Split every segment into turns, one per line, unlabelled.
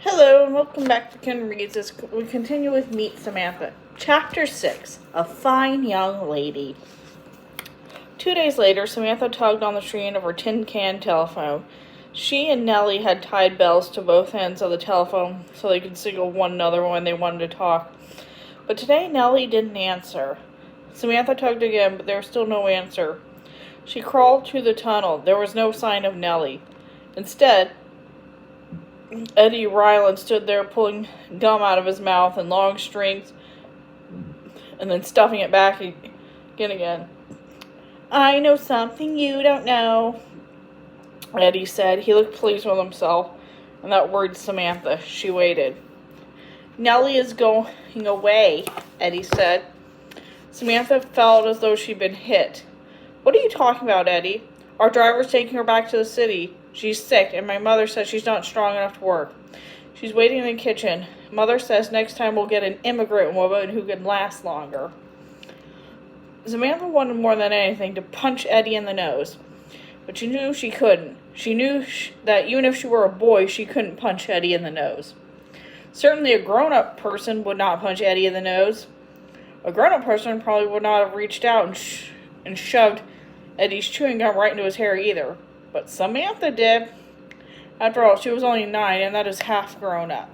Hello and welcome back to Ken Reads as we continue with Meet Samantha. Chapter 6, A Fine Young Lady. 2 days later, Samantha tugged on the string of her tin can telephone. She and Nellie had tied bells to both ends of the telephone so they could signal one another when they wanted to talk. But today Nellie didn't answer. Samantha tugged again, but there was still no answer. She crawled to the tunnel. There was no sign of Nellie. Instead, Eddie Ryland stood there pulling gum out of his mouth in long strings and then stuffing it back again. "I know something you don't know," Eddie said. He looked pleased with himself, and that worried Samantha. She waited. "Nellie is going away," Eddie said. Samantha felt as though she'd been hit. "What are you talking about, Eddie? Our driver's taking her back to the city. She's sick, and my mother says she's not strong enough to work. She's waiting in the kitchen. Mother says next time we'll get an immigrant woman who can last longer." Samantha wanted more than anything to punch Eddie in the nose, but she knew she couldn't. She knew that even if she were a boy, she couldn't punch Eddie in the nose. Certainly a grown-up person would not punch Eddie in the nose. A grown-up person probably would not have reached out and shoved Eddie's chewing gum right into his hair either. But Samantha did. After all, she was only 9, and that is half grown up.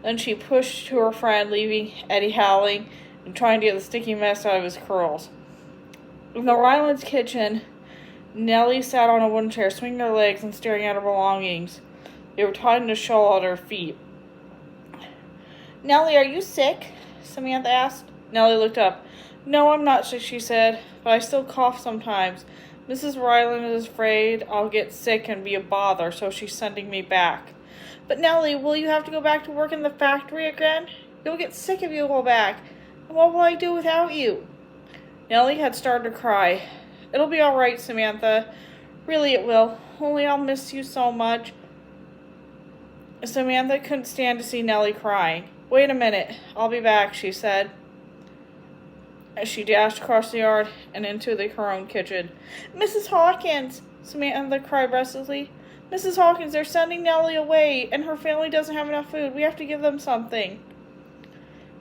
Then she pushed to her friend, leaving Eddie howling and trying to get the sticky mess out of his curls. In the Rylands' kitchen, Nellie sat on a wooden chair, swinging her legs and staring at her belongings. They were tied in a shawl at her feet. "Nellie, are you sick?" Samantha asked. Nellie looked up. "No, I'm not sick," she said, "but I still cough sometimes. Mrs. Ryland is afraid I'll get sick and be a bother, so she's sending me back." "But Nellie, will you have to go back to work in the factory again? You'll get sick if you go back. And what will I do without you?" Nellie had started to cry. "It'll be all right, Samantha. Really it will. Only I'll miss you so much." Samantha couldn't stand to see Nellie crying. "Wait a minute. I'll be back," she said, as she dashed across the yard and into her own kitchen. "Mrs. Hawkins!" Samantha cried restlessly. "Mrs. Hawkins, they're sending Nellie away, and her family doesn't have enough food. We have to give them something."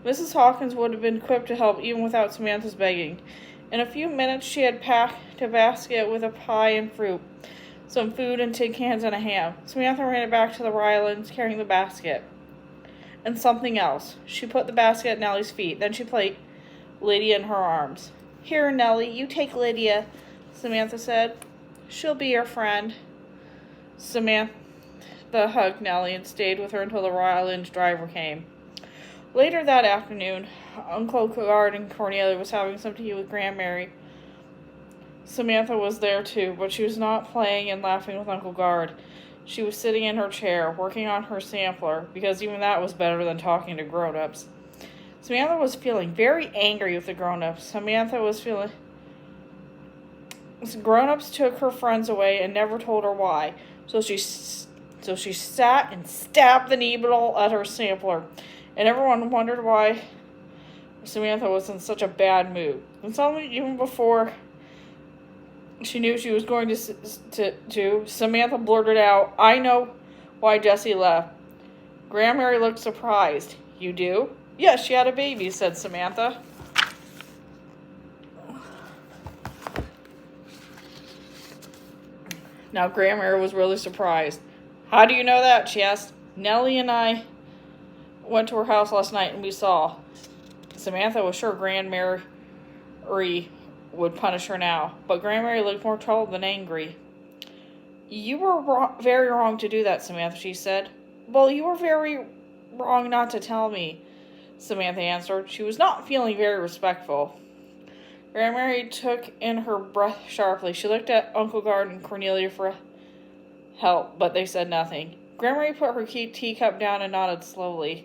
Mrs. Hawkins would have been equipped to help even without Samantha's begging. In a few minutes she had packed a basket with a pie and fruit, some food and tin cans and a ham. Samantha ran back to the Rylands carrying the basket. And something else. She put the basket at Nellie's feet. Then she placed Lydia in her arms. "Here, Nellie, you take Lydia," Samantha said. "She'll be your friend." Samantha hugged Nellie and stayed with her until the Rylands driver came. Later that afternoon, Uncle Guard and Cornelia was having some tea with Grandmary. Samantha was there too, but she was not playing and laughing with Uncle Guard. She was sitting in her chair, working on her sampler, because even that was better than talking to grown-ups. Samantha was feeling very angry with the grown-ups. Grown-ups took her friends away and never told her why. So she sat and stabbed the needle at her sampler, and everyone wondered why Samantha was in such a bad mood. And suddenly, even before she knew she was going to Samantha blurted out, "I know why Jessie left." Grandmary looked surprised. "You do?" "Yes, she had a baby," said Samantha. Now Grandmary was really surprised. "How do you know that?" she asked. "Nellie and I went to her house last night and we saw." Samantha was sure Grandmary would punish her now, but Grandmary looked more troubled than angry. "You were very wrong to do that, Samantha," she said. "Well, you were very wrong not to tell me," Samantha answered. She was not feeling very respectful. Grandmary took in her breath sharply. She looked at Uncle Guard and Cornelia for help, but they said nothing. Grandmary put her teacup down and nodded slowly.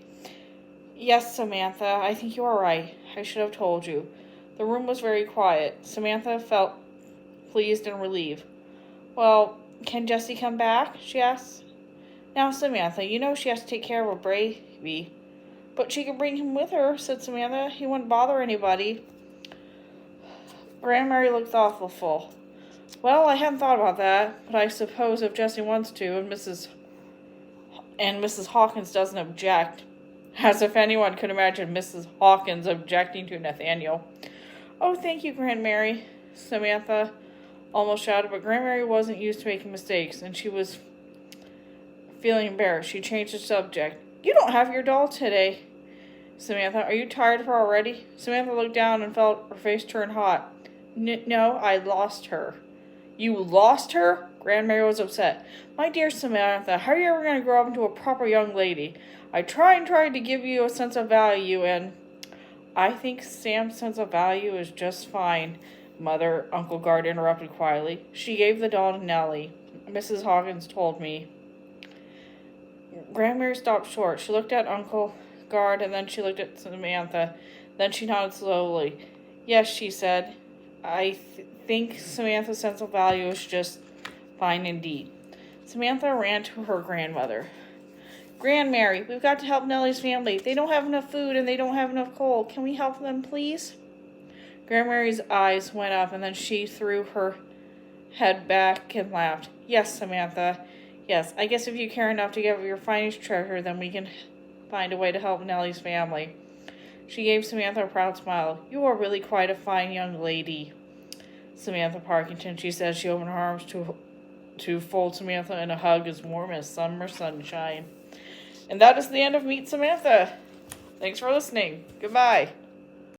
"Yes, Samantha, I think you are right. I should have told you." The room was very quiet. Samantha felt pleased and relieved. "Well, can Jessie come back?" she asked. "Now, Samantha, you know she has to take care of a baby." "But she can bring him with her," said Samantha. "He wouldn't bother anybody." Grandmary looked thoughtful. "Well, I hadn't thought about that, but I suppose if Jessie wants to, and Mrs. and Mrs. Hawkins doesn't object. As if anyone could imagine Mrs. Hawkins objecting to Nathaniel. "Oh, thank you, Grandmary," Samantha almost shouted, but Grandmary wasn't used to making mistakes, and she was feeling embarrassed. She changed the subject. "You don't have your doll today, Samantha. Are you tired of her already?" Samantha looked down and felt her face turn hot. No, I lost her." "You lost her?" Grandmary was upset. "My dear Samantha, how are you ever going to grow up into a proper young lady? I tried to give you a sense of value, and—" "I think Sam's sense of value is just fine, Mother," Uncle Guard interrupted quietly. "She gave the doll to Nellie. Mrs. Hawkins told me." Grandmary stopped short. She looked at Uncle Guard, and then she looked at Samantha. Then she nodded slowly. "Yes," she said. "I think Samantha's sense of value is just fine indeed." Samantha ran to her grandmother. "Grandmary, we've got to help Nellie's family. They don't have enough food and they don't have enough coal. Can we help them, please?" Grandmary's eyes went up, and then she threw her head back and laughed. "Yes, Samantha. Yes, I guess if you care enough to give up your finest treasure, then we can find a way to help Nellie's family." She gave Samantha a proud smile. "You are really quite a fine young lady, Samantha Parkington," she said. She opened her arms to fold Samantha in a hug as warm as summer sunshine. And that is the end of Meet Samantha. Thanks for listening. Goodbye.